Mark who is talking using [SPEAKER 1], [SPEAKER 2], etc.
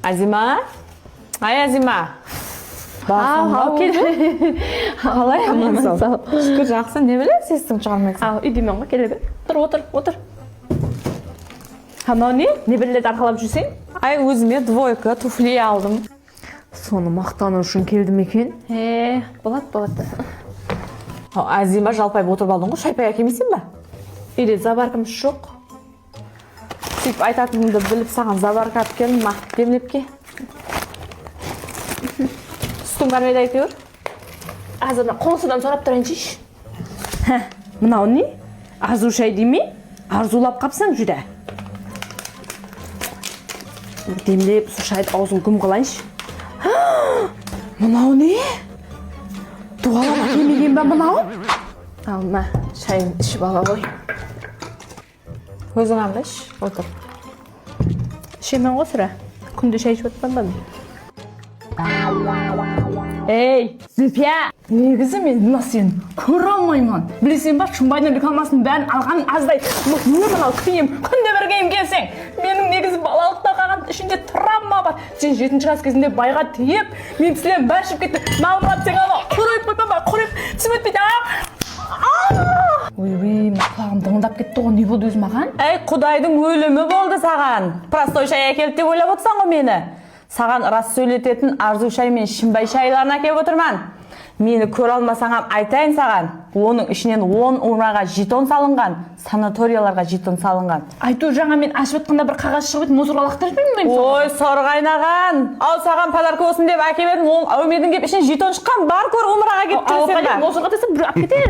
[SPEAKER 1] Азима? Ай, Азима.
[SPEAKER 2] Ал келді.
[SPEAKER 1] Қалай амансың? Шүкір жақсы, не білесің, сесің шығармайсың?
[SPEAKER 2] Ал үйдемен ғой, келе бер. Отыр. Анау не біледі арқалап жүрсең?
[SPEAKER 1] Ай, өзіме двойка туфли алдым.
[SPEAKER 2] Соны мақтану үшін келдім екен. Болады.
[SPEAKER 1] Азима жалпайып отырып алдың ғой, шайпай әкемейсің ба?
[SPEAKER 2] Үйде заваркамыз жоқ.
[SPEAKER 1] Сөйтіп айтатынымды біліп саған заварка алып келдім, ма, демлеп ке. Сүтің бар ма еді әйтеуір?
[SPEAKER 2] Азырдан қоңсыдан сұрап тұрайыншы. Мынау не? Арзу шай дей ме? Арзулап қапсаң жүре. Демлеп, су шайды аузын күм қылайыншы. Мынау не? Дуалап әкемеген ба мынау? Алма, шайын ішіп ала ғой.
[SPEAKER 1] Өзің алма іш, отыр.
[SPEAKER 2] Ішемен ғой сұра. Күнде шай ішіп отпан ба мен? Ей, Зүлпия! Негізі мен мына сен көре алмаймын. Білесен ба, Шымбайдың рекламасының бәрін алған аздай. Не мынау киім, күнде біргейім келсең. Менің негізі балалықта қалған ішінде травма бар. Сен 7-ші класс кезінде байға тиіп, мен сілем бәр ішіп кетті. Малмұрат сен ана құрайып қойпан ба, құрайып түсіп өтпейді. Ой, мақлағым дыңылдап кетті ғой, не болды өзі маған?
[SPEAKER 1] Әй, құдайдың өлімі болды саған. Простой шай әкелді деп ойлап отырсың ғой мені. Саған рас сөйлететін Арзу шай мен Шымбай шайларын әкеліп отырман. Мені көре алмасаңам айтайын саған. Оның ішінен 10 умраға жетон салынған, санаторияларға жетон салынған.
[SPEAKER 2] Айту жаңа мен ашып отқанда бір қағаз шығып еді, мусорға лақтырып жібердім мен.
[SPEAKER 1] Ой, сорғайнаған. Ал саған подарка болсын деп әкелдім, ол әумедің кеп ішінен жетон шыққан. Бар көр умраға кетіп жүрсең ба?
[SPEAKER 2] Мусорға тастап бір алып кетер.